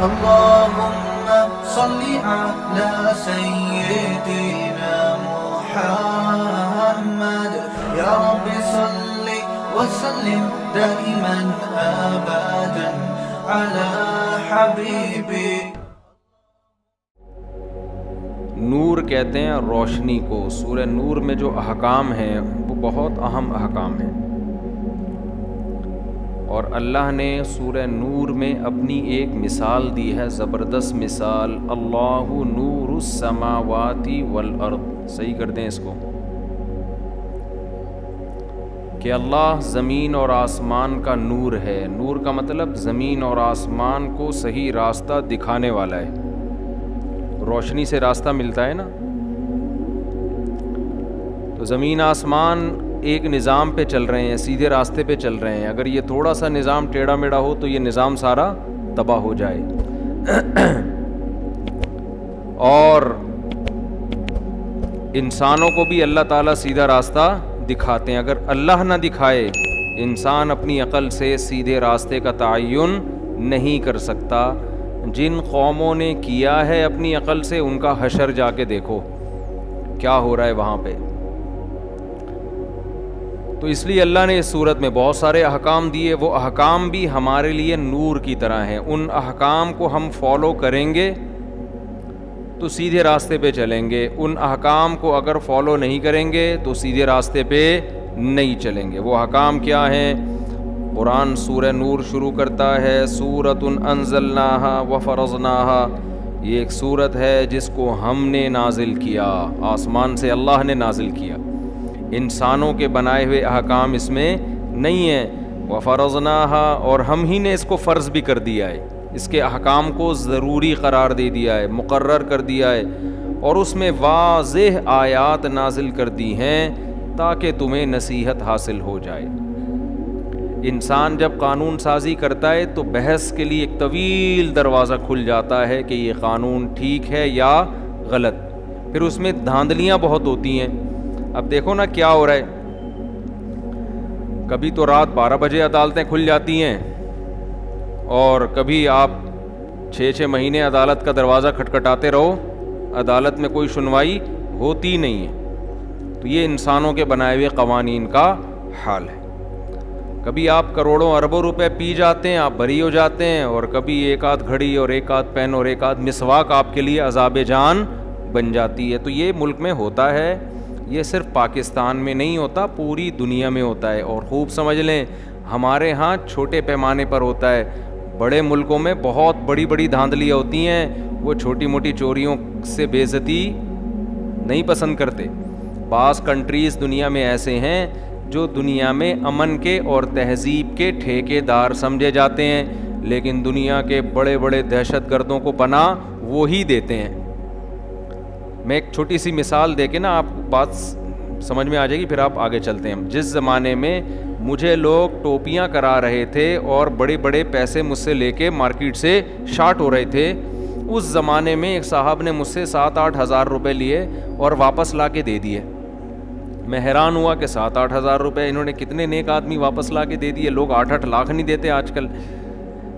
اللهم صل على سيدنا محمد يا رب صل وسلم دائما أبدا على حبيبي. نور کہتے ہیں روشنی کو. سورہ نور میں جو احکام ہیں وہ بہت اہم احکام ہیں، اور اللہ نے سورہ نور میں اپنی ایک مثال دی ہے، زبردست مثال. اللہ نور السماوات والارض. صحیح کر دیں اس کو کہ اللہ زمین اور آسمان کا نور ہے. نور کا مطلب زمین اور آسمان کو صحیح راستہ دکھانے والا ہے. روشنی سے راستہ ملتا ہے نا، تو زمین آسمان ایک نظام پہ چل رہے ہیں، سیدھے راستے پہ چل رہے ہیں. اگر یہ تھوڑا سا نظام ٹیڑھا میڑھا ہو تو یہ نظام سارا تباہ ہو جائے. اور انسانوں کو بھی اللہ تعالیٰ سیدھا راستہ دکھاتے ہیں. اگر اللہ نہ دکھائے، انسان اپنی عقل سے سیدھے راستے کا تعین نہیں کر سکتا. جن قوموں نے کیا ہے اپنی عقل سے، ان کا حشر جا کے دیکھو کیا ہو رہا ہے وہاں پہ. تو اس لیے اللہ نے اس صورت میں بہت سارے احکام دیے. وہ احکام بھی ہمارے لیے نور کی طرح ہیں. ان احکام کو ہم فالو کریں گے تو سیدھے راستے پہ چلیں گے. ان احکام کو اگر فالو نہیں کریں گے تو سیدھے راستے پہ نہیں چلیں گے. وہ احکام کیا ہیں؟ قرآن سورہ نور شروع کرتا ہے سورۃ انزلناہا وفرضناہا. یہ ایک سورت ہے جس کو ہم نے نازل کیا، آسمان سے اللہ نے نازل کیا. انسانوں کے بنائے ہوئے احکام اس میں نہیں ہیں. وفرضناہا، اور ہم ہی نے اس کو فرض بھی کر دیا ہے. اس کے احکام کو ضروری قرار دے دیا ہے، مقرر کر دیا ہے، اور اس میں واضح آیات نازل کر دی ہیں تاکہ تمہیں نصیحت حاصل ہو جائے. انسان جب قانون سازی کرتا ہے تو بحث کے لیے ایک طویل دروازہ کھل جاتا ہے کہ یہ قانون ٹھیک ہے یا غلط. پھر اس میں دھاندلیاں بہت ہوتی ہیں. اب دیکھو نا کیا ہو رہا ہے. کبھی تو رات 12 بجے عدالتیں کھل جاتی ہیں، اور کبھی آپ 6 مہینے عدالت کا دروازہ کھٹکھٹاتے رہو، عدالت میں کوئی سنوائی ہوتی نہیں ہے. تو یہ انسانوں کے بنائے ہوئے قوانین کا حال ہے. کبھی آپ کروڑوں اربوں روپے پی جاتے ہیں، آپ بری ہو جاتے ہیں، اور کبھی ایک آدھ گھڑی اور ایک آدھ پین اور ایک آدھ مسواک آپ کے لیے عذاب جان بن جاتی ہے. تو یہ ملک میں ہوتا ہے. یہ صرف پاکستان میں نہیں ہوتا، پوری دنیا میں ہوتا ہے. اور خوب سمجھ لیں، ہمارے ہاں چھوٹے پیمانے پر ہوتا ہے. بڑے ملکوں میں بہت بڑی بڑی دھاندلیاں ہوتی ہیں. وہ چھوٹی موٹی چوریوں سے بے عزتی نہیں پسند کرتے. بعض کنٹریز دنیا میں ایسے ہیں جو دنیا میں امن کے اور تہذیب کے ٹھیکے دار سمجھے جاتے ہیں، لیکن دنیا کے بڑے بڑے دہشت گردوں کو پناہ وہی دیتے ہیں. میں ایک چھوٹی سی مثال دے کے نا آپ کو بات سمجھ میں آ جائے گی، پھر آپ آگے چلتے ہیں. جس زمانے میں مجھے لوگ ٹوپیاں کرا رہے تھے اور بڑے بڑے پیسے مجھ سے لے کے مارکیٹ سے شارٹ ہو رہے تھے، اس زمانے میں ایک صاحب نے مجھ سے 7-8 ہزار روپے لیے اور واپس لا کے دے دیے. میں حیران ہوا کہ 7-8 ہزار روپے انہوں نے کتنے نیک آدمی واپس لا کے دے دیے. لوگ 8-8 لاکھ نہیں دیتے آج کل.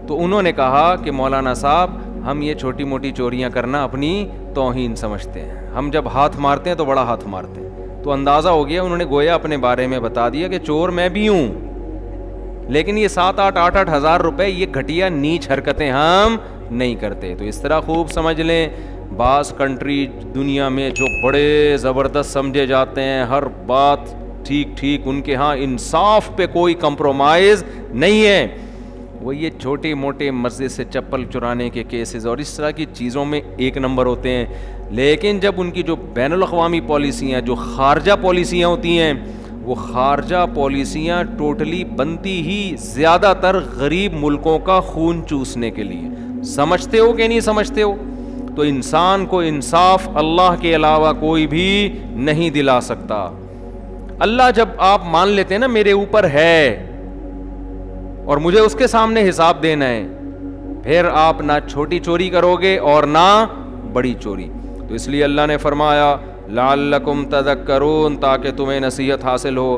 تو انہوں نے کہا کہ مولانا صاحب، ہم یہ چھوٹی موٹی چوریاں کرنا اپنی توہین سمجھتے ہیں. ہم جب ہاتھ مارتے ہیں تو بڑا ہاتھ مارتے ہیں. تو اندازہ ہو گیا، انہوں نے گویا اپنے بارے میں بتا دیا کہ چور میں بھی ہوں، لیکن یہ 7-8 ہزار روپے یہ گھٹیا نیچ حرکتیں ہم نہیں کرتے. تو اس طرح خوب سمجھ لیں، بعض کنٹری دنیا میں جو بڑے زبردست سمجھے جاتے ہیں، ہر بات ٹھیک، ان کے ہاں انصاف پہ کوئی کمپرومائز نہیں ہے. وہ یہ چھوٹے موٹے مسجد سے چپل چرانے کے کیسز اور اس طرح کی چیزوں میں ایک نمبر ہوتے ہیں. لیکن جب ان کی جو بین الاقوامی پالیسیاں، جو خارجہ پالیسیاں ہوتی ہیں، وہ خارجہ پالیسیاں ٹوٹلی بنتی ہی زیادہ تر غریب ملکوں کا خون چوسنے کے لیے. سمجھتے ہو کہ نہیں سمجھتے ہو؟ تو انسان کو انصاف اللہ کے علاوہ کوئی بھی نہیں دلا سکتا. اللہ جب آپ مان لیتے ہیں نا میرے اوپر ہے اور مجھے اس کے سامنے حساب دینا ہے، پھر آپ نہ چھوٹی چوری کرو گے اور نہ بڑی چوری. تو اس لیے اللہ نے فرمایا لعلکم تذکرون، تاکہ تمہیں نصیحت حاصل ہو.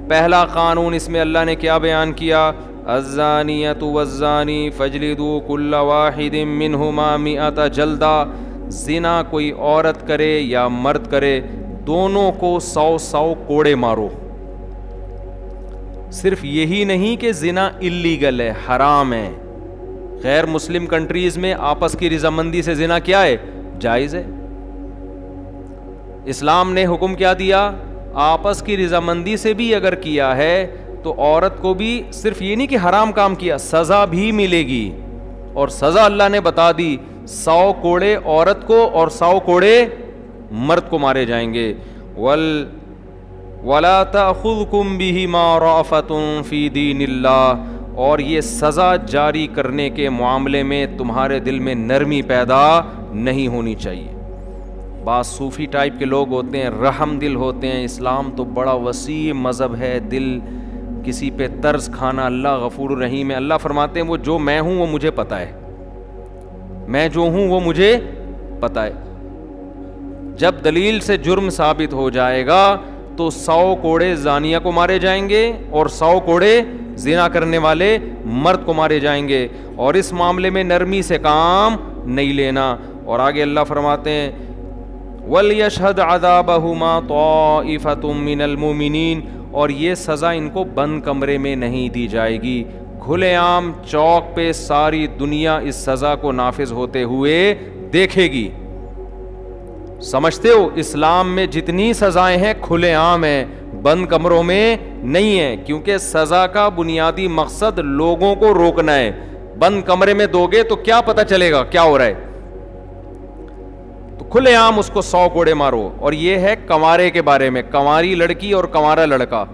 پہلا قانون اس میں اللہ نے کیا بیان کیا؟ الزانیۃ والزانی فاجلدوا کل واحد منہما 100 جلدہ. زنا کوئی عورت کرے یا مرد کرے دونوں کو 100 کوڑے مارو. صرف یہی نہیں کہ زنا اللیگل ہے، حرام ہے. غیر مسلم کنٹریز میں آپس کی رضامندی سے زنا کیا ہے؟ جائز ہے. اسلام نے حکم کیا دیا؟ آپس کی رضامندی سے بھی اگر کیا ہے تو عورت کو بھی صرف یہ نہیں کہ حرام کام کیا، سزا بھی ملے گی. اور سزا اللہ نے بتا دی، 100 کوڑے عورت کو اور 100 کوڑے مرد کو مارے جائیں گے. وَلَا تَأْخُذْكُمْ بِهِمَا رَأْفَةٌ فِي دِينِ اللَّهِ. اور یہ سزا جاری کرنے کے معاملے میں تمہارے دل میں نرمی پیدا نہیں ہونی چاہیے. بعض صوفی ٹائپ کے لوگ ہوتے ہیں، رحم دل ہوتے ہیں. اسلام تو بڑا وسیع مذہب ہے، دل کسی پہ طرز کھانا. اللہ غفور الرحیم ہے. اللہ فرماتے ہیں وہ جو میں ہوں وہ مجھے پتہ ہے، میں جو ہوں وہ مجھے پتہ ہے. جب دلیل سے جرم ثابت ہو جائے گا تو 100 کوڑے زانیہ کو مارے جائیں گے اور 100 کوڑے زنا کرنے والے مرد کو مارے جائیں گے. اور اس معاملے میں نرمی سے کام نہیں لینا. اور آگے اللہ فرماتے ہیں وَلْيَشْهَدْ عَذَابَهُمَا طَائِفَةٌ مِّنَ الْمُؤْمِنِينَ. اور یہ سزا ان کو بند کمرے میں نہیں دی جائے گی، کھلے عام چوک پہ ساری دنیا اس سزا کو نافذ ہوتے ہوئے دیکھے گی. سمجھتے ہو اسلام میں جتنی سزائیں ہیں کھلے عام ہیں، بند کمروں میں نہیں ہیں. کیونکہ سزا کا بنیادی مقصد لوگوں کو روکنا ہے. بند کمرے میں دو گے تو کیا پتہ چلے گا کیا ہو رہا ہے؟ تو کھلے عام اس کو 100 کوڑے مارو. اور یہ ہے کنوارے کے بارے میں، کنواری لڑکی اور کنوارا لڑکا.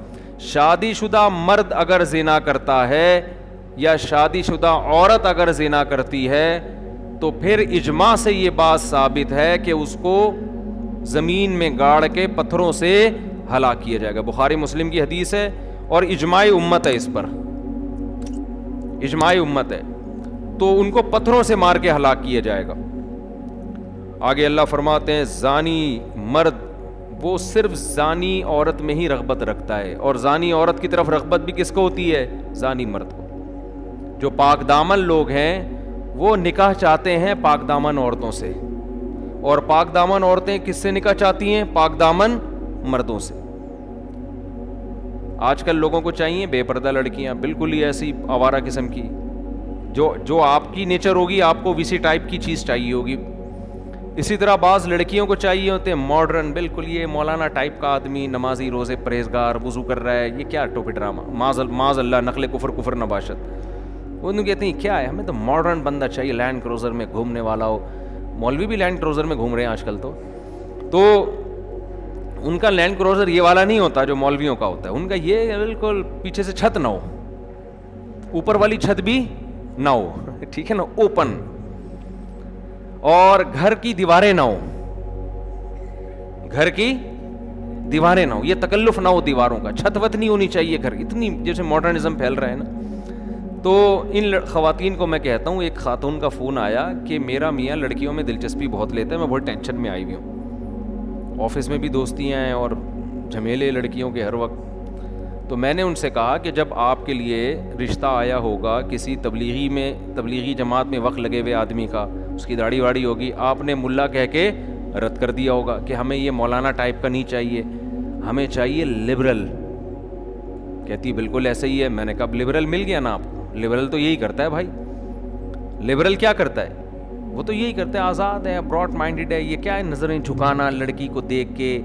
شادی شدہ مرد اگر زنا کرتا ہے یا شادی شدہ عورت اگر زنا کرتی ہے تو پھر اجماع سے یہ بات ثابت ہے کہ اس کو زمین میں گاڑ کے پتھروں سے ہلاک کیا جائے گا. بخاری مسلم کی حدیث ہے اور اجماع امت ہے، اس پر اجماع امت ہے. تو ان کو پتھروں سے مار کے ہلاک کیا جائے گا. آگے اللہ فرماتے ہیں زانی مرد وہ صرف زانی عورت میں ہی رغبت رکھتا ہے. اور زانی عورت کی طرف رغبت بھی کس کو ہوتی ہے؟ زانی مرد کو. جو پاک دامن لوگ ہیں وہ نکاح چاہتے ہیں پاک دامن عورتوں سے، اور پاک دامن عورتیں کس سے نکاح چاہتی ہیں؟ پاک دامن مردوں سے. آج کل لوگوں کو چاہیے بے پردہ لڑکیاں، بالکل ہی ایسی آوارہ قسم کی، جو آپ کی نیچر ہوگی آپ کو ویسی ٹائپ کی چیز چاہیے ہوگی. اسی طرح بعض لڑکیوں کو چاہیے ہوتے ہیں ماڈرن، بالکل یہ مولانا ٹائپ کا آدمی، نمازی، روزے پرہیزگار، وضو کر رہا ہے. یہ کیا ٹوپی ڈرامہ، معاذ اللہ، نقل کفر نباشت. وہ کہتے ہیں کیا ہے، ہمیں تو ماڈرن بندہ چاہیے، لینڈ کروزر میں گھومنے والا ہو. مولوی بھی لینڈ کروزر میں گھوم رہے ہیں آج کل. تو ان کا لینڈ کروزر یہ والا نہیں ہوتا جو مولویوں کا ہوتا ہے. ان کا یہ بالکل پیچھے سے چھت نہ ہو، اوپر والی چھت بھی نہ ہو، ٹھیک ہے نا، اوپن. اور گھر کی دیواریں نہ ہو، گھر کی دیواریں نہ ہو، یہ تکلف نہ ہو دیواروں کا. چھت وت نہیں ہونی چاہیے گھر. اتنی جیسے ماڈرنزم پھیل رہا ہے نا. تو ان خواتین کو میں کہتا ہوں، ایک خاتون کا فون آیا کہ میرا میاں لڑکیوں میں دلچسپی بہت لیتا ہے، میں بہت ٹینشن میں آئی ہوئی ہوں، آفس میں بھی دوستیاں ہیں اور جھمیلے لڑکیوں کے ہر وقت. تو میں نے ان سے کہا کہ جب آپ کے لیے رشتہ آیا ہوگا کسی تبلیغی جماعت میں وقت لگے ہوئے آدمی کا، اس کی داڑھی واڑی ہوگی، آپ نے ملا کہہ کے رد کر دیا ہوگا کہ ہمیں یہ مولانا ٹائپ کا نہیں چاہیے، ہمیں چاہیے لبرل. کہتی بالکل ایسا ہی ہے. میں نے کہا لبرل مل گیا نا آپ کو. لبرل تو یہی کرتا ہے بھائی. لبرل کیا کرتا ہے؟ وہ تو یہی کرتا ہے، آزاد ہے، براڈ مائنڈڈ ہے. یہ کیا ہے نظریں جھکانا، لڑکی کو دیکھ کے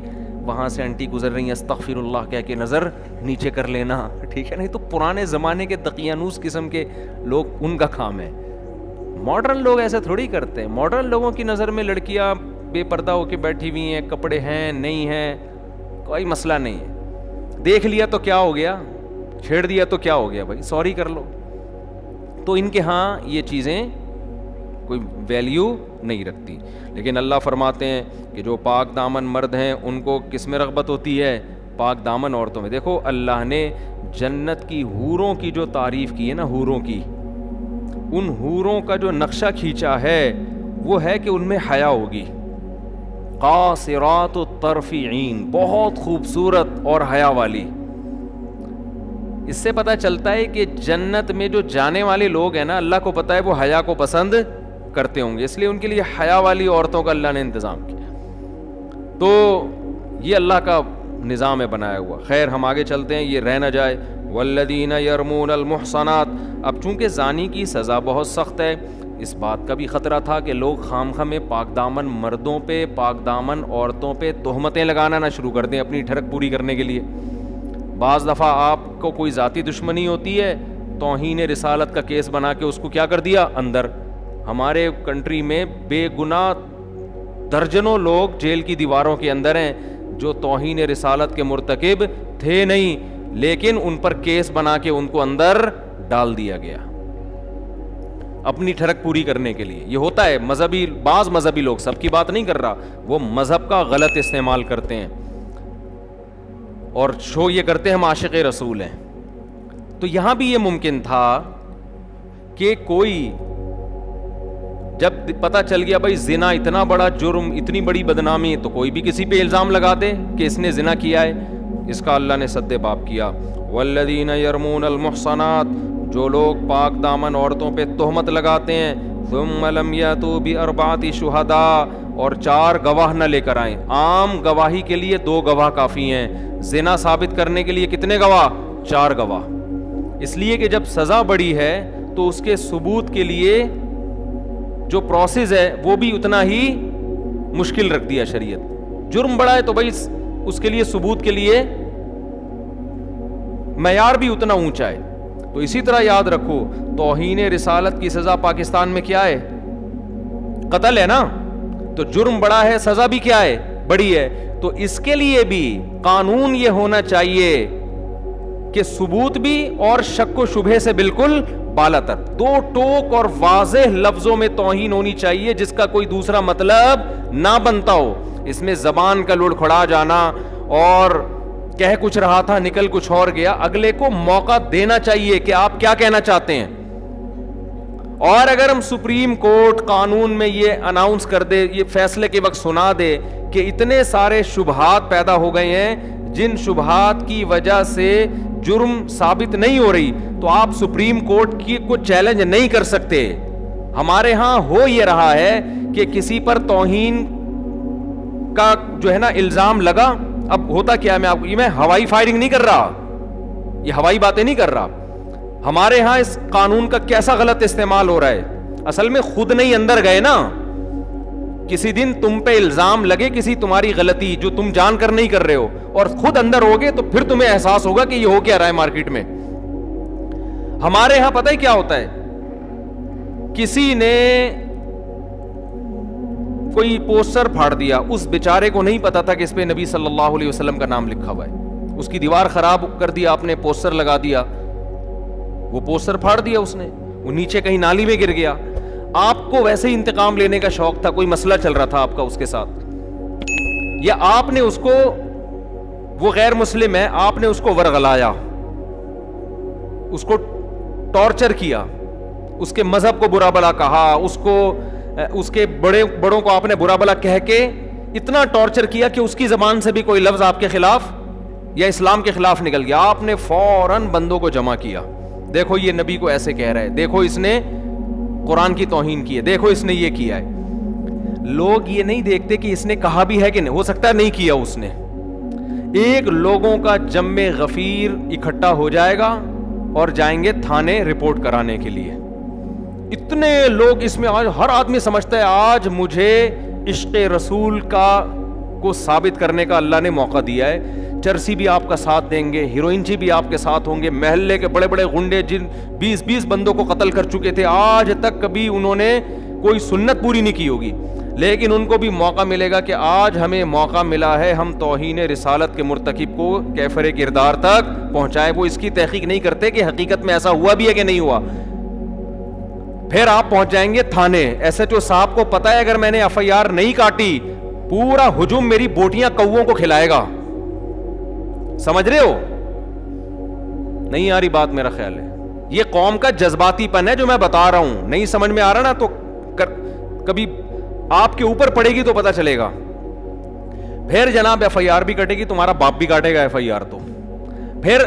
وہاں سے انٹی گزر رہی ہیں استغفر اللہ کہہ کے نظر نیچے کر لینا، ٹھیک ہے. نہیں تو پرانے زمانے کے دقیانوس قسم کے لوگ، ان کا کام ہے. ماڈرن لوگ ایسا تھوڑی کرتے ہیں. ماڈرن لوگوں کی نظر میں لڑکیاں بے پردہ ہو کے بیٹھی ہوئی ہیں، کپڑے ہیں نہیں ہیں، کوئی مسئلہ نہیں ہے. دیکھ لیا تو کیا ہو گیا، چھیڑ دیا تو کیا ہو گیا بھائی، سوری کر لو. تو ان کے ہاں یہ چیزیں کوئی ویلیو نہیں رکھتی. لیکن اللہ فرماتے ہیں کہ جو پاک دامن مرد ہیں ان کو کس میں رغبت ہوتی ہے؟ پاک دامن عورتوں میں. دیکھو اللہ نے جنت کی حوروں کی جو تعریف کی ہے نا، حوروں کی، ان حوروں کا جو نقشہ کھینچا ہے وہ ہے کہ ان میں حیا ہوگی. قاصرات الطرف عین، بہت خوبصورت اور حیا والی. اس سے پتہ چلتا ہے کہ جنت میں جو جانے والے لوگ ہیں نا، اللہ کو پتہ ہے وہ حیا کو پسند کرتے ہوں گے، اس لیے ان کے لیے حیا والی عورتوں کا اللہ نے انتظام کیا. تو یہ اللہ کا نظام ہے بنایا ہوا. خیر ہم آگے چلتے ہیں، یہ رہ نہ جائے. والذین یرمون المحصنات. اب چونکہ زانی کی سزا بہت سخت ہے، اس بات کا بھی خطرہ تھا کہ لوگ خامخواہ میں پاک دامن مردوں پہ، پاک دامن عورتوں پہ تہمتیں لگانا نہ شروع کر دیں اپنی ٹھڑک پوری کرنے کے لیے. بعض دفعہ آپ کو کوئی ذاتی دشمنی ہوتی ہے، توہین رسالت کا کیس بنا کے اس کو کیا کر دیا اندر. ہمارے کنٹری میں بے گناہ درجنوں لوگ جیل کی دیواروں کے اندر ہیں جو توہین رسالت کے مرتکب تھے نہیں، لیکن ان پر کیس بنا کے ان کو اندر ڈال دیا گیا اپنی ٹھڑک پوری کرنے کے لیے. یہ ہوتا ہے. مذہبی بعض مذہبی لوگ، سب کی بات نہیں کر رہا، وہ مذہب کا غلط استعمال کرتے ہیں اور شو یہ کرتے ہیں ہم عاشق رسول ہیں. تو یہاں بھی یہ ممکن تھا کہ کوئی جب پتہ چل گیا بھائی زنا اتنا بڑا جرم، اتنی بڑی بدنامی، تو کوئی بھی کسی پہ الزام لگا دے کہ اس نے زنا کیا ہے. اس کا اللہ نے سد باب کیا. والذین یرمون المحصنات. جو لوگ پاک دامن عورتوں پہ تہمت لگاتے ہیں، ثم لم یاتوا باربعۃ شہداء، اور 4 گواہ نہ لے کر آئیں. عام گواہی کے لیے 2 گواہ کافی ہیں، زنا ثابت کرنے کے لیے کتنے گواہ؟ 4 گواہ. اس لیے کہ جب سزا بڑی ہے تو اس کے ثبوت کے لیے جو پروسیس ہے وہ بھی اتنا ہی مشکل رکھ دیا شریعت. جرم بڑا ہے تو بھائی اس کے لیے ثبوت کے لیے معیار بھی اتنا اونچا ہے. تو اسی طرح یاد رکھو، توہین رسالت کی سزا پاکستان میں کیا ہے؟ قتل ہے نا. تو جرم بڑا ہے، سزا بھی کیا ہے؟ بڑی ہے. تو اس کے لیے بھی قانون یہ ہونا چاہیے کہ ثبوت بھی اور شک و شبہے سے بالکل بالا تر. 2 ٹوک اور واضح لفظوں میں توہین ہونی چاہیے جس کا کوئی دوسرا مطلب نہ بنتا ہو. اس میں زبان کا لڑکھڑا جانا اور کہہ کچھ رہا تھا نکل کچھ اور گیا، اگلے کو موقع دینا چاہیے کہ آپ کیا کہنا چاہتے ہیں. اور اگر ہم سپریم کورٹ قانون میں یہ اناؤنس کر دے، یہ فیصلے کے وقت سنا دے کہ اتنے سارے شبہات پیدا ہو گئے ہیں جن شبہات کی وجہ سے جرم ثابت نہیں ہو رہی، تو آپ سپریم کورٹ کی کو چیلنج نہیں کر سکتے. ہمارے ہاں ہو یہ رہا ہے کہ کسی پر توہین کا جو ہے نا الزام لگا. اب ہوتا کیا ہے، میں ہوائی فائرنگ نہیں کر رہا، یہ ہوائی باتیں نہیں کر رہا. ہمارے ہاں اس قانون کا کیسا غلط استعمال ہو رہا ہے. اصل میں خود نہیں اندر گئے نا. کسی دن تم پہ الزام لگے کسی تمہاری غلطی جو تم جان کر نہیں کر رہے ہو اور خود اندر ہوگے تو پھر تمہیں احساس ہوگا کہ یہ ہو کیا رہا ہے مارکیٹ میں. ہمارے ہاں پتہ ہی کیا ہوتا ہے، کسی نے کوئی پوسٹر پھاڑ دیا، اس بیچارے کو نہیں پتا تھا کہ اس پہ نبی صلی اللہ علیہ وسلم کا نام لکھا ہوا ہے. اس کی دیوار خراب کر دیا، آپ نے پوسٹر لگا دیا، وہ پوسٹر پھاڑ دیا اس نے، وہ نیچے کہیں نالی میں گر گیا. آپ کو ویسے ہی انتقام لینے کا شوق تھا، کوئی مسئلہ چل رہا تھا آپ کا اس کے ساتھ، یا آپ نے اس کو، وہ غیر مسلم ہے، آپ نے اس کو ورغلایا، اس کو ٹارچر کیا، اس کے مذہب کو برا بلا کہا، اس کے بڑوں کو آپ نے برا بلا کہہ کے اتنا ٹارچر کیا کہ اس کی زبان سے بھی کوئی لفظ آپ کے خلاف یا اسلام کے خلاف نکل گیا. آپ نے فوراً بندوں کو جمع کیا، دیکھو یہ نبی کو ایسے کہہ رہا ہے، دیکھو اس نے قرآن کی توہین کی ہے، دیکھو اس نے یہ کیا ہے. لوگ یہ نہیں دیکھتے کہ اس نے کہا بھی ہے کہ نہیں، ہو سکتا ہے نہیں کیا اس نے. ایک لوگوں کا جم غفیر اکٹھا ہو جائے گا اور جائیں گے تھانے رپورٹ کرانے کے لیے. اتنے لوگ اس میں، آج ہر آدمی سمجھتا ہے آج مجھے عشق رسول کو ثابت کرنے کا اللہ نے موقع دیا ہے. چرسی بھی آپ کا ساتھ دیں گے، ہیروئن جی بھی آپ کے ساتھ ہوں گے، محلے کے بڑے بڑے غنڈے جن 20 بندوں کو قتل کر چکے تھے، آج تک کبھی انہوں نے کوئی سنت پوری نہیں کی ہوگی، لیکن ان کو بھی موقع ملے گا کہ آج ہمیں موقع ملا ہے ہم توہین رسالت کے مرتکب کو کیفر کردار تک پہنچائیں. وہ اس کی تحقیق نہیں کرتے کہ حقیقت میں ایسا ہوا بھی ہے کہ نہیں ہوا. پھر آپ پہنچ جائیں گے تھانے. ایس ایچ او صاحب کو پتا ہے اگر میں نے FIR نہیں کاٹی پورا ہجوم میری بوٹیاں کووں کو کھلائے گا. سمجھ رہے ہو؟ نہیں آ رہی بات میرا خیال ہے. یہ قوم کا جذباتی پن ہے جو میں بتا رہا ہوں. نہیں سمجھ میں آ رہا نا تو کبھی آپ کے اوپر پڑے گی تو پتا چلے گا. پھر جناب FIR بھی کٹے گی، تمہارا باپ بھی کاٹے گا FIR. تو پھر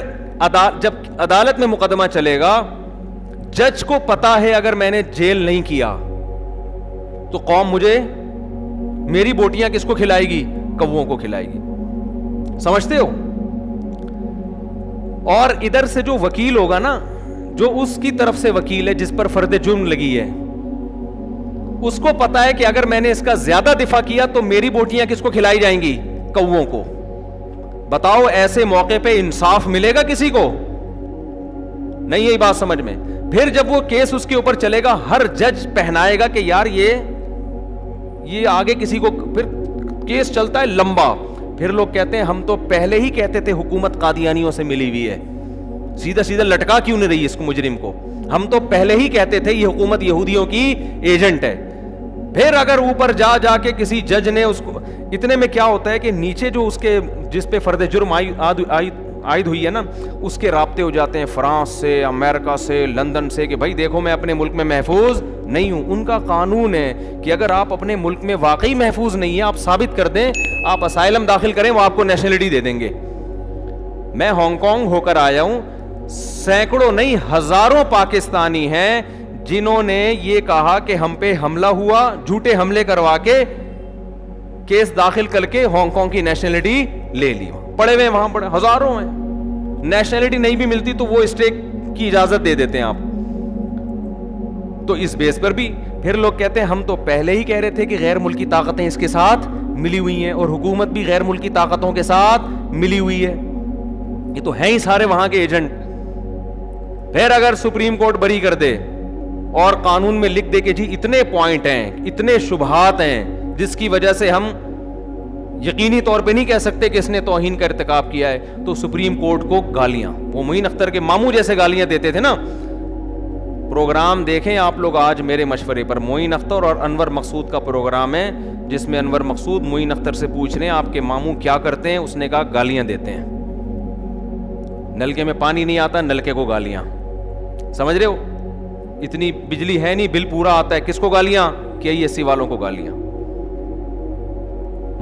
جب عدالت میں مقدمہ چلے گا, جج کو پتا ہے اگر میں نے جیل نہیں کیا تو قوم مجھے, میری بوٹیاں کس کو کھلائے گی؟ کووں کو کھلائے گی. سمجھتے ہو؟ اور ادھر سے جو وکیل ہوگا نا, جو اس کی طرف سے وکیل ہے جس پر فرد جرم لگی ہے, اس کو پتا ہے کہ اگر میں نے اس کا زیادہ دفاع کیا تو میری بوٹیاں کس کو کھلائی جائیں گی؟ کووں کو. بتاؤ ایسے موقع پہ انصاف ملے گا کسی کو؟ نہیں. یہی بات سمجھ میں. پھر جب وہ کیس اس کے اوپر چلے گا, ہر جج پہنائے گا کہ یار یہ آگے کسی کو, پھر کیس چلتا ہے لمبا. پھر لوگ کہتے ہیں ہم تو پہلے ہی کہتے تھے حکومت قادیانیوں سے ملی ہوئی ہے, سیدھا سیدھا لٹکا کیوں نہیں رہی اس کو مجرم کو؟ ہم تو پہلے ہی کہتے تھے یہ حکومت یہودیوں کی ایجنٹ ہے. پھر اگر اوپر جا کے کسی جج نے اس کو, اتنے میں کیا ہوتا ہے کہ نیچے جو اس کے جس پہ فرد جرم عائد ہوئی ہے نا, اس کے رابطے ہو جاتے ہیں فرانس سے, امریکہ سے, لندن سے, کہ بھائی دیکھو میں اپنے ملک میں محفوظ نہیں ہوں. ان کا قانون ہے کہ اگر آپ اپنے ملک میں واقعی محفوظ نہیں ہیں, آپ ثابت کر دیں, آپ اسائلم داخل کریں, وہ آپ کو نیشنلٹی دے دیں گے. میں ہانگ کانگ ہو کر آیا ہوں, سینکڑوں نہیں ہزاروں پاکستانی ہیں جنہوں نے یہ کہا کہ ہم پہ حملہ ہوا, جھوٹے حملے کروا کے کیس داخل کر کے ہانگ کانگ کی نیشنلٹی لے لی. پڑے ہوئے وہاں پڑے ہزاروں ہیں. نیشنلٹی نہیں بھی ملتی تو وہ اسٹے کی اجازت دے دیتے ہیں آپ. تو اس بیس پر بھی پھر لوگ کہتے ہیں ہم تو پہلے ہی کہہ رہے تھے کہ غیر ملکی طاقتیں اس کے ساتھ ملی ہوئی ہیں, اور حکومت بھی غیر ملکی طاقتوں کے ساتھ ملی ہوئی ہے. یہ تو ہیں ہی سارے وہاں کے ایجنٹ. پھر اگر سپریم کورٹ بری کر دے اور قانون میں لکھ دے کہ جی اتنے پوائنٹ ہیں, اتنے شبہات ہیں جس کی وجہ سے ہم یقینی طور پہ نہیں کہہ سکتے کہ اس نے توہین کا ارتکاب کیا ہے, تو سپریم کورٹ کو گالیاں, وہ معین اختر کے ماموں جیسے گالیاں دیتے تھے نا. پروگرام دیکھیں آپ لوگ آج میرے مشورے پر, معین اختر اور انور مقصود کا پروگرام ہے, جس میں انور مقصود معین اختر سے پوچھ رہے ہیں آپ کے ماموں کیا کرتے ہیں. اس نے کہا گالیاں دیتے ہیں. نلکے میں پانی نہیں آتا, نلکے کو گالیاں. سمجھ رہے ہو؟ اتنی بجلی ہے نہیں, بل پورا آتا ہے, کس کو گالیاں؟ KISC والوں کو گالیاں.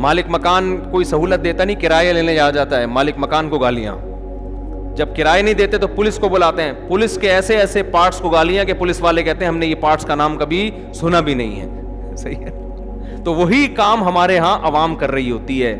مالک مکان کوئی سہولت دیتا نہیں, کرایہ لینے آ جاتا ہے, مالک مکان کو گالیاں. جب کرایہ نہیں دیتے تو پولیس کو بلاتے ہیں, پولیس کے ایسے ایسے پارٹس کو گالیاں کہ پولیس والے کہتے ہیں ہم نے یہ پارٹس کا نام کبھی سنا بھی نہیں ہے. صحیح ہے. تو وہی کام ہمارے ہاں عوام کر رہی ہوتی ہے.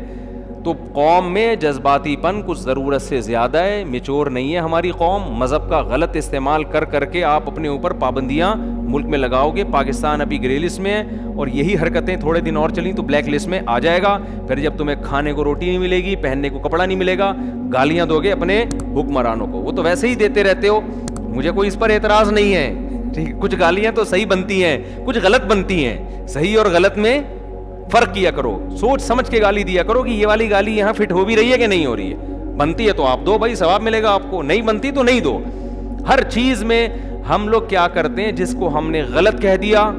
تو قوم میں جذباتی پن کچھ ضرورت سے زیادہ ہے, میچور نہیں ہے ہماری قوم. مذہب کا غلط استعمال کر کے آپ اپنے اوپر پابندیاں ملک میں لگاؤ گے. پاکستان ابھی گرے لسٹ میں ہے, اور یہی حرکتیں تھوڑے دن اور چلیں تو بلیک لسٹ میں آ جائے گا. پھر جب تمہیں کھانے کو روٹی نہیں ملے گی, پہننے کو کپڑا نہیں ملے گا, گالیاں دو گے اپنے حکمرانوں کو. وہ تو ویسے ہی دیتے رہتے ہو, مجھے کوئی اس پر اعتراض نہیں ہے. ٹھیک, کچھ گالیاں تو صحیح بنتی ہیں, کچھ غلط بنتی ہیں. صحیح اور غلط میں فرق کیا کرو, سوچ سمجھ کے گالی دیا کرو کہ یہ والی گالی یہاں فٹ ہو بھی رہی ہے کہ نہیں ہو رہی ہے. بنتی ہے تو آپ دو بھائی, ثواب ملے گا آپ کو. نہیں بنتی تو نہیں دو. ہر چیز میں ہم لوگ کیا کرتے ہیں, جس کو ہم نے غلط کہہ دیا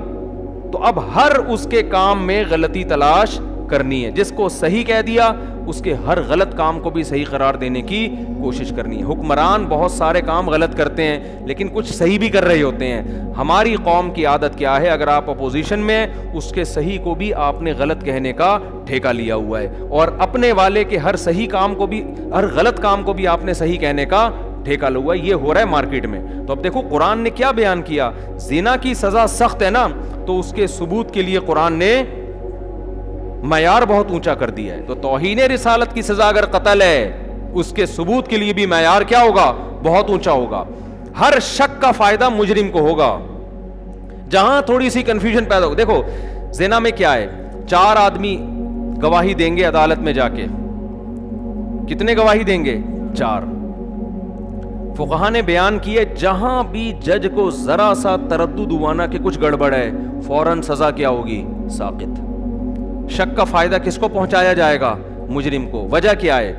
تو اب ہر اس کے کام میں غلطی تلاش کرنی ہے. جس کو صحیح کہہ دیا اس کے ہر غلط کام کو بھی صحیح قرار دینے کی کوشش کرنی ہے. حکمران بہت سارے کام غلط کرتے ہیں لیکن کچھ صحیح بھی کر رہے ہوتے ہیں. ہماری قوم کی عادت کیا ہے, اگر آپ اپوزیشن میں, اس کے صحیح کو بھی آپ نے غلط کہنے کا ٹھیکہ لیا ہوا ہے, اور اپنے والے کے ہر صحیح کام کو بھی, ہر غلط کام کو بھی آپ نے صحیح کہنے کا ٹھیکہ لیا ہوا ہے. یہ ہو رہا ہے مارکیٹ میں. تو اب دیکھو قرآن نے کیا بیان کیا, زنا کی سزا سخت ہے نا, تو اس کے ثبوت کے لیے قرآن نے معیار بہت اونچا کر دیا ہے. تو توہین رسالت کی سزا اگر قتل ہے, اس کے ثبوت کے لیے بھی معیار کیا ہوگا, بہت اونچا ہوگا. ہر شک کا فائدہ مجرم کو ہوگا. جہاں تھوڑی سی کنفیوژن پیدا ہو, دیکھو زنا میں کیا ہے, 4 آدمی گواہی دیں گے عدالت میں جا کے. کتنے گواہی دیں گے؟ 4. فقہا نے بیان کیا جہاں بھی جج کو ذرا سا تردد ہوا نا کہ کچھ گڑبڑ ہے, فوراً سزا کیا ہوگی, ساقط. شک کا فائدہ کس کو پہنچایا جائے گا, مجرم کو. وجہ کیا ہے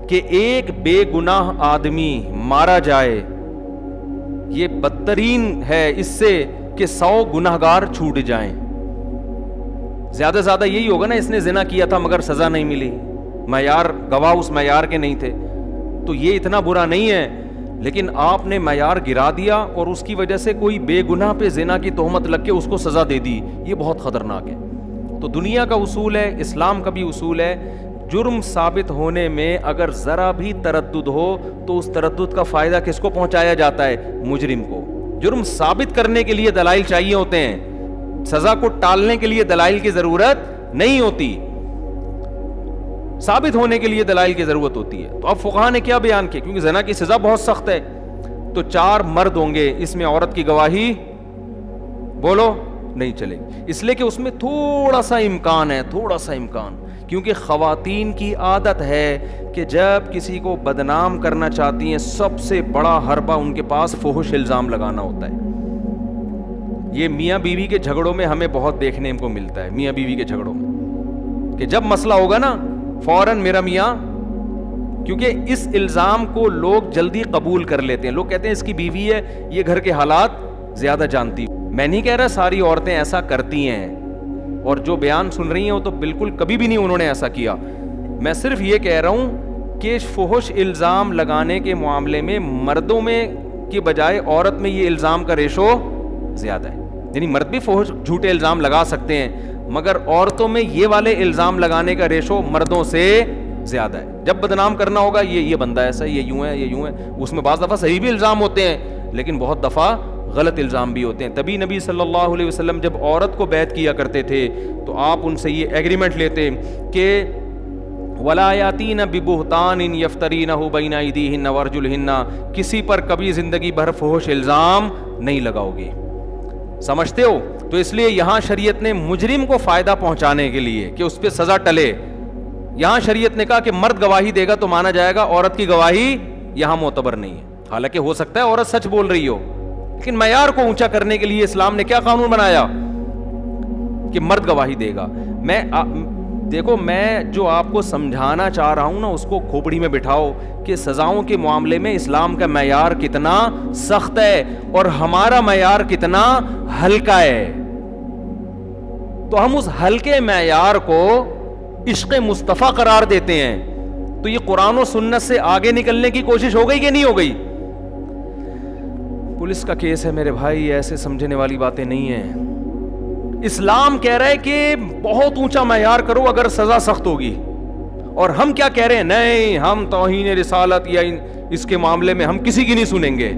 کہ ایک بے گناہ آدمی مارا جائے, یہ بدترین ہے اس سے کہ 100 گناہگار چھوٹ جائیں. زیادہ زیادہ یہی ہوگا نا, اس نے زنا کیا تھا مگر سزا نہیں ملی, معیار گواہ اس معیار کے نہیں تھے, تو یہ اتنا برا نہیں ہے. لیکن آپ نے معیار گرا دیا اور اس کی وجہ سے کوئی بے گناہ پہ زنا کی تہمت لگ کے اس کو سزا دے دی, یہ بہت خطرناک ہے. تو دنیا کا اصول ہے, اسلام کا بھی اصول ہے, جرم ثابت ہونے میں اگر ذرا بھی تردد ہو تو اس تردد کا فائدہ کس کو پہنچایا جاتا ہے؟ مجرم کو. جرم ثابت کرنے کے لیے دلائل چاہیے ہوتے ہیں, سزا کو ٹالنے کے لیے دلائل کی ضرورت نہیں ہوتی, ثابت ہونے کے لیے دلائل کی ضرورت ہوتی ہے. تو اب فقہا نے کیا بیان کیا, کیونکہ زنا کی سزا بہت سخت ہے, تو 4 مرد ہوں گے, اس میں عورت کی گواہی بولو نہیں چلے گی, اس لیے کہ اس میں تھوڑا سا امکان ہے, تھوڑا سا امکان, کیونکہ خواتین کی عادت ہے کہ جب کسی کو بدنام کرنا چاہتی ہیں سب سے بڑا حربہ ان کے پاس فحش الزام لگانا ہوتا ہے. یہ میاں بیوی کے جھگڑوں میں ہمیں بہت دیکھنے کو ملتا ہے, میاں بیوی کے جھگڑوں میں, کہ جب مسئلہ ہوگا نا فوراً میرا میاں, کیونکہ اس الزام کو لوگ جلدی قبول کر لیتے ہیں, لوگ کہتے ہیں اس کی بیوی ہے, یہ گھر کے حالات زیادہ جانتی. میں نہیں کہہ رہا ساری عورتیں ایسا کرتی ہیں, اور جو بیان سن رہی ہیں وہ تو بالکل کبھی بھی نہیں انہوں نے ایسا کیا. میں صرف یہ کہہ رہا ہوں کہ فحش الزام لگانے کے معاملے میں مردوں میں کی بجائے عورت میں یہ الزام کا ریشو زیادہ ہے. یعنی مرد بھی فحش جھوٹے الزام لگا سکتے ہیں, مگر عورتوں میں یہ والے الزام لگانے کا ریشو مردوں سے زیادہ ہے. جب بدنام کرنا ہوگا یہ بندہ ایسا, یہ یوں ہے, یہ یوں ہے, اس میں بعض دفعہ صحیح بھی الزام ہوتے ہیں لیکن بہت دفعہ غلط الزام بھی ہوتے ہیں. تبھی نبی صلی اللہ علیہ وسلم جب عورت کو بیعت کیا کرتے تھے تو آپ ان سے یہ ایگریمنٹ لیتے کہ وَلَا يَأْتِينَ بِبُهْتَانٍ يَفْتَرِينَهُ بَيْنَ أَيْدِيهِنَّ وَأَرْجُلِهِنَّ, کسی پر کبھی زندگی بھر فحش الزام نہیں لگاؤ گے. سمجھتے ہو؟ تو اس لیے یہاں شریعت نے مجرم کو فائدہ پہنچانے کے لیے کہ اس پہ سزا ٹلے, یہاں شریعت نے کہا کہ مرد گواہی دے گا تو مانا جائے گا, عورت کی گواہی یہاں معتبر نہیں ہے. حالانکہ ہو سکتا ہے عورت سچ بول رہی ہو, لیکن معیار کو اونچا کرنے کے لیے اسلام نے کیا قانون بنایا کہ مرد گواہی دے گا. دیکھو میں جو آپ کو سمجھانا چاہ رہا ہوں نا اس کو کھوپڑی میں بٹھاؤ کہ سزاؤں کے معاملے میں اسلام کا معیار کتنا سخت ہے اور ہمارا معیار کتنا ہلکا ہے. تو ہم اس ہلکے معیار کو عشق مصطفیٰ قرار دیتے ہیں. تو یہ قرآن و سنت سے آگے نکلنے کی کوشش ہو گئی کہ نہیں ہو گئی؟ پولیس کا کیس ہے میرے بھائی, ایسے سمجھنے والی باتیں نہیں ہیں. اسلام کہہ رہا ہے کہ بہت اونچا معیار کرو اگر سزا سخت ہوگی, اور ہم کیا کہہ رہے ہیں, نہیں ہم توہین رسالت یا اس کے معاملے میں ہم کسی کی نہیں سنیں گے.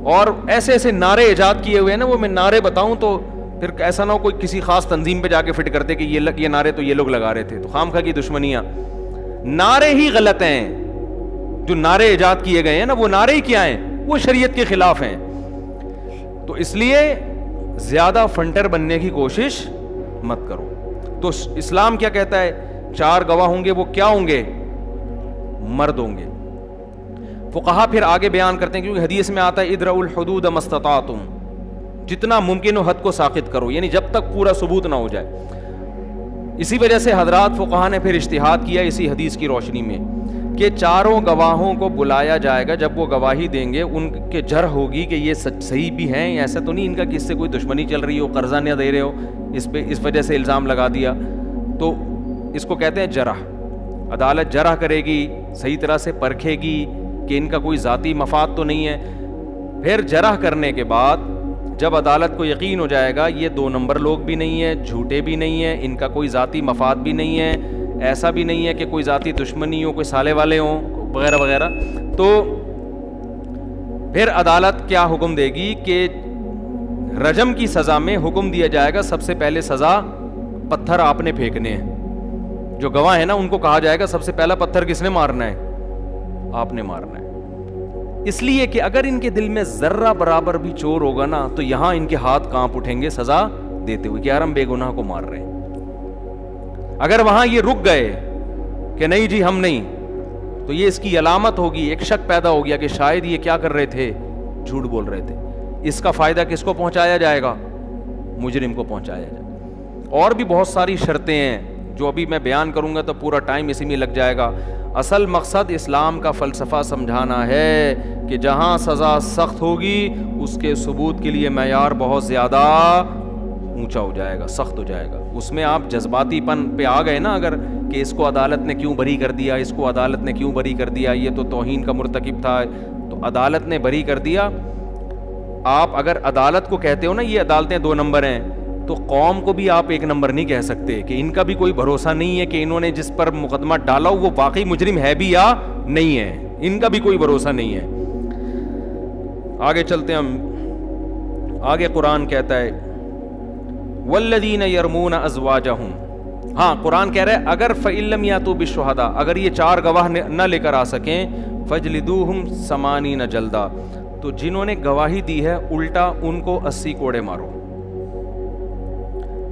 اور ایسے ایسے نعرے ایجاد کیے ہوئے ہیں نا, وہ میں نعرے بتاؤں تو پھر ایسا نہ ہو کوئی کسی خاص تنظیم پہ جا کے فٹ کرتے کہ یہ نعرے تو یہ لوگ لگا رہے تھے, تو خامخواہ کی دشمنیاں. نعرے ہی غلط ہیں, جو نعرے ایجاد کیے گئے ہیں نا وہ نعرے ہی کیا ہیں, وہ شریعت کے خلاف ہیں. تو اس لیے زیادہ فنٹر بننے کی کوشش مت کرو. تو اسلام کیا کہتا ہے, 4 گواہ ہوں گے, وہ کیا ہوں گے؟ مرد ہوں گے. فقہا پھر آگے بیان کرتے ہیں کیونکہ حدیث میں آتا ہے ادرؤوا الحدود ما استطعتم, جتنا ممکن ہو حد کو ساقط کرو, یعنی جب تک پورا ثبوت نہ ہو جائے. اسی وجہ سے حضرات فقہا نے پھر اجتہاد کیا اسی حدیث کی روشنی میں کہ 4 گواہوں کو بلایا جائے گا, جب وہ گواہی دیں گے ان کے جرح ہوگی کہ یہ صحیح بھی ہیں, ایسا تو نہیں ان کا کہ اس سے کوئی دشمنی چل رہی ہو, قرضہ نہ دے رہے ہو, اس وجہ سے الزام لگا دیا. تو اس کو کہتے ہیں جرح. عدالت جرح کرے گی, صحیح طرح سے پرکھے گی کہ ان کا کوئی ذاتی مفاد تو نہیں ہے. پھر جرح کرنے کے بعد جب عدالت کو یقین ہو جائے گا یہ 2 نمبر لوگ بھی نہیں ہیں, جھوٹے بھی نہیں ہیں, ان کا کوئی ذاتی مفاد بھی نہیں ہے, ایسا بھی نہیں ہے کہ کوئی ذاتی دشمنی ہو, کوئی سالے والے ہوں وغیرہ وغیرہ, تو پھر عدالت کیا حکم دے گی کہ رجم کی سزا میں حکم دیا جائے گا سب سے پہلے سزا پتھر آپ نے پھینکنے ہیں. جو گواہ ہے نا ان کو کہا جائے گا سب سے پہلا پتھر کس نے مارنا ہے؟ آپ نے مارنا ہے. اس لیے کہ اگر ان کے دل میں ذرہ برابر بھی چور ہوگا نا تو یہاں ان کے ہاتھ کانپ اٹھیں گے سزا دیتے ہوئے کہ یار ہم بے گناہ کو مار رہے ہیں. اگر وہاں یہ رک گئے کہ نہیں جی ہم نہیں, تو یہ اس کی علامت ہوگی, ایک شک پیدا ہو گیا کہ شاید یہ کیا کر رہے تھے, جھوٹ بول رہے تھے. اس کا فائدہ کس کو پہنچایا جائے گا؟ مجرم کو پہنچایا جائے گا. اور بھی بہت ساری شرطیں ہیں جو ابھی میں بیان کروں گا تو پورا ٹائم اسی میں لگ جائے گا. اصل مقصد اسلام کا فلسفہ سمجھانا ہے کہ جہاں سزا سخت ہوگی اس کے ثبوت کے لیے معیار بہت زیادہ اونچا ہو جائے گا, سخت ہو جائے گا. اس میں آپ جذباتی پن پہ آ گئے نا اگر کہ اس کو عدالت نے کیوں بری کر دیا, اس کو عدالت نے کیوں بری کر دیا, یہ تو توہین کا مرتکب تھا, تو عدالت نے بری کر دیا. آپ اگر عدالت کو کہتے ہو نا یہ عدالتیں 2 نمبر ہیں, تو قوم کو بھی آپ ایک نمبر نہیں کہہ سکتے کہ ان کا بھی کوئی بھروسہ نہیں ہے کہ انہوں نے جس پر مقدمہ ڈالا وہ واقعی مجرم ہے بھی یا نہیں ہے. ان کا بھی کوئی بھروسہ نہیں ہے. آگے چلتے ہیں ہم. آگے قرآن کہتا ہے والذین یرمون ازواجہم. ہاں قرآن کہہ رہا ہے اگر فإن لم یأتوا بالشہداء, اگر یہ 4 گواہ نہ لے کر آ سکیں, فجلدوہم 80 جلدہ, تو جنہوں نے گواہی دی ہے الٹا ان کو 80 کوڑے مارو.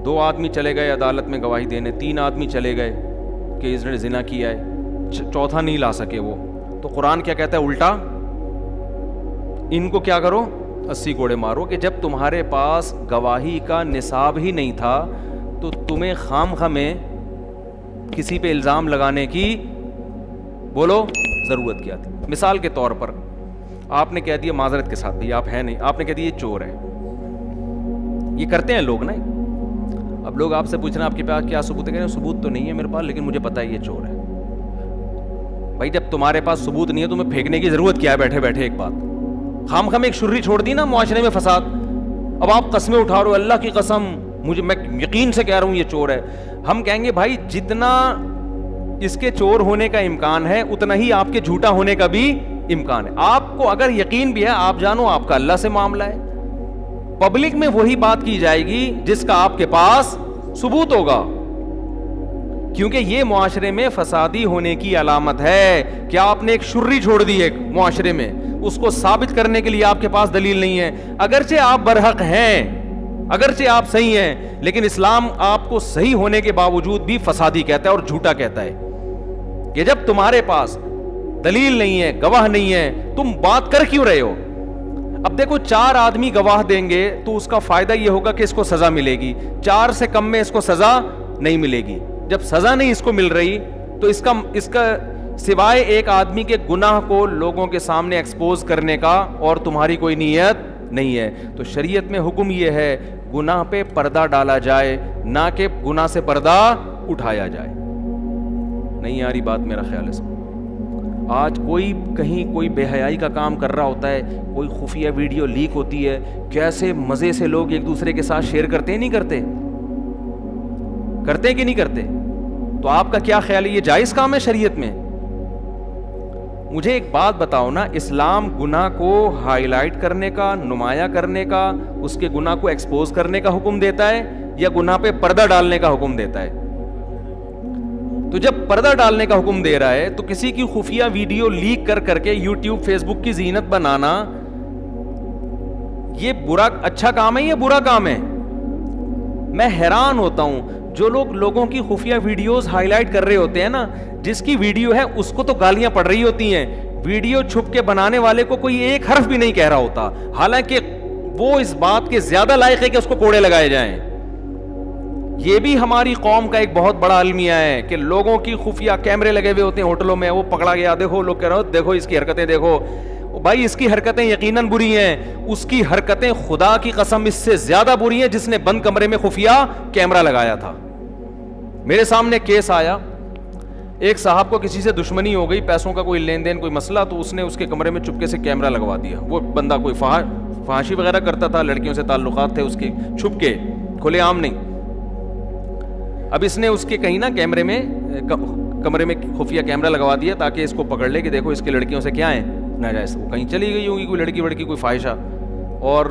2 آدمی چلے گئے عدالت میں گواہی دینے, 3 آدمی چلے گئے کہ اس نے زنا کیا ہے, چوتھا نہیں لا سکے وہ, تو قرآن کیا کہتا ہے الٹا ان کو کیا کرو, 80 کوڑے مارو. کہ جب تمہارے پاس گواہی کا نصاب ہی نہیں تھا تو تمہیں خام میں کسی پہ الزام لگانے کی بولو ضرورت کیا تھی. مثال کے طور پر آپ نے کہہ دیا معذرت کے ساتھ بھی, آپ ہیں نہیں, آپ نے کہہ دیا یہ چور ہے. یہ کرتے ہیں لوگ نا. اب لوگ آپ سے پوچھنا آپ کے پاس کیا ثبوت ہے, کہہ رہے ہیں ثبوت تو نہیں ہے میرے پاس لیکن مجھے پتا ہے یہ چور ہے. بھائی جب تمہارے پاس ثبوت نہیں ہے تمہیں پھینکنے کی ضرورت کیا ہے بیٹھے بیٹھے ایک بات. خام ایک شرری چھوڑ دی نا معاشرے میں فساد. اب آپ قسمیں اٹھا رہے ہو, اللہ کی قسم میں یقین سے کہہ رہا ہوں یہ چور ہے. ہم کہیں گے بھائی جتنا اس کے چور ہونے کا امکان ہے اتنا ہی آپ کے جھوٹا ہونے کا بھی امکان ہے. آپ کو اگر یقین بھی ہے آپ جانو آپ کا اللہ سے معاملہ ہے. پبلک میں وہی بات کی جائے گی جس کا آپ کے پاس ثبوت ہوگا, کیونکہ یہ معاشرے میں فسادی ہونے کی علامت ہے کہ آپ نے ایک شرری چھوڑ دی ایک معاشرے میں, اس کو ثابت کرنے کے لیے آپ کے پاس دلیل نہیں ہے. اگرچہ آپ برحق ہیں, اگرچہ آپ صحیح ہیں, لیکن اسلام آپ کو صحیح ہونے کے باوجود بھی فسادی کہتا ہے اور جھوٹا کہتا ہے کہ جب تمہارے پاس دلیل نہیں ہے, گواہ نہیں ہے, تم بات کر کیوں رہے ہو. اب دیکھو 4 آدمی گواہ دیں گے تو اس کا فائدہ یہ ہوگا کہ اس کو سزا ملے گی, 4 سے کم میں اس کو سزا نہیں ملے گی. جب سزا نہیں اس کو مل رہی تو اس کا سوائے ایک آدمی کے گناہ کو لوگوں کے سامنے ایکسپوز کرنے کا اور تمہاری کوئی نیت نہیں ہے. تو شریعت میں حکم یہ ہے گناہ پہ پردہ ڈالا جائے, نہ کہ گناہ سے پردہ اٹھایا جائے. نہیں آ رہی بات میرا خیال ہے. آج کوئی کہیں کوئی بے حیائی کا کام کر رہا ہوتا ہے, کوئی خفیہ ویڈیو لیک ہوتی ہے, کیسے مزے سے لوگ ایک دوسرے کے ساتھ شیئر کرتے ہیں, نہیں کرتے, کرتے کہ نہیں کرتے. تو آپ کا کیا خیال ہے یہ جائز کام ہے شریعت میں؟ مجھے ایک بات بتاؤ نا, اسلام گناہ کو ہائی لائٹ کرنے کا, نمایاں کرنے کا, اس کے گناہ کو ایکسپوز کرنے کا حکم دیتا ہے یا گناہ پہ پردہ ڈالنے کا حکم دیتا ہے؟ تو جب پردہ ڈالنے کا حکم دے رہا ہے تو کسی کی خفیہ ویڈیو لیک کر کے یوٹیوب فیس بک کی زینت بنانا یہ اچھا کام ہے یا برا کام ہے؟ میں حیران ہوتا ہوں جو لوگ لوگوں کی خفیہ ویڈیوز ہائی لائٹ کر رہے ہوتے ہیں نا, جس کی ویڈیو ہے اس کو تو گالیاں پڑ رہی ہوتی ہیں, ویڈیو چھپ کے بنانے والے کو کوئی ایک حرف بھی نہیں کہہ رہا ہوتا, حالانکہ وہ اس بات کے زیادہ لائق ہے کہ اس کو کوڑے لگائے جائیں. یہ بھی ہماری قوم کا ایک بہت بڑا المیہ ہے کہ لوگوں کی خفیہ کیمرے لگے ہوئے ہوتے ہیں ہوٹلوں میں, وہ پکڑا گیا, دیکھو لوگ کہہ رہے ہو دیکھو اس کی حرکتیں دیکھو. بھائی اس کی حرکتیں یقیناً بری ہیں, اس کی حرکتیں خدا کی قسم اس سے زیادہ بری ہیں جس نے بند کمرے میں خفیہ کیمرہ لگایا تھا. میرے سامنے کیس آیا, ایک صاحب کو کسی سے دشمنی ہو گئی, پیسوں کا کوئی لین دین کوئی مسئلہ, تو اس نے اس کے کمرے میں چپکے سے کیمرہ لگوا دیا. وہ بندہ کوئی فحاشی وغیرہ کرتا تھا, لڑکیوں سے تعلقات تھے اس کے, چھپ کے, کھلے عام نہیں. اب اس نے اس کے کہیں نا کیمرے میں کمرے میں خفیہ کیمرہ لگوا دیا تاکہ اس کو پکڑ لے کہ دیکھو اس کی لڑکیوں سے کیا ہے ناجائز. وہ کہیں چلی گئی ہوگی کوئی لڑکی وڑکی کوئی فاحشہ, اور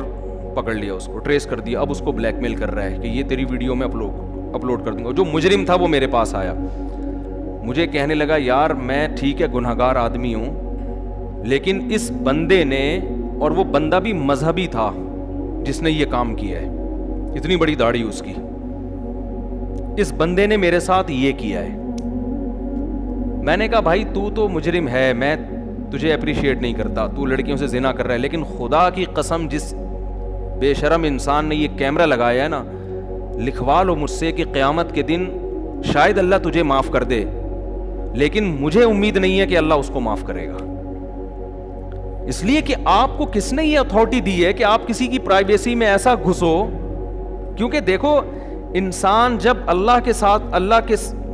پکڑ لیا اس کو, ٹریس کر دیا. اب اس کو بلیک میل کر رہا ہے کہ یہ تیری ویڈیو میں اپلوڈ کر دوں گا. جو مجرم تھا وہ میرے پاس آیا, مجھے کہنے لگا یار میں ٹھیک ہے گنہگار آدمی ہوں, لیکن اس بندے نے, اور وہ بندہ بھی مذہبی تھا جس نے یہ کام کیا ہے, اتنی بڑی داڑھی اس کی, اس بندے نے میرے ساتھ یہ کیا ہے. میں نے کہا بھائی تو مجرم ہے, میں تجھے اپریشیٹ نہیں کرتا, تو لڑکیوں سے زنا کر رہا ہے, لیکن خدا کی قسم جس بے شرم انسان نے یہ کیمرہ لگایا ہے نا, لکھوا لو مجھ سے کہ قیامت کے دن شاید اللہ تجھے معاف کر دے, لیکن مجھے امید نہیں ہے کہ اللہ اس کو معاف کرے گا. اس لیے کہ آپ کو کس نے یہ اتھارٹی دی ہے کہ آپ کسی کی پرائیویسی میں ایسا گھسو؟ کیونکہ دیکھو انسان جب اللہ کے ساتھ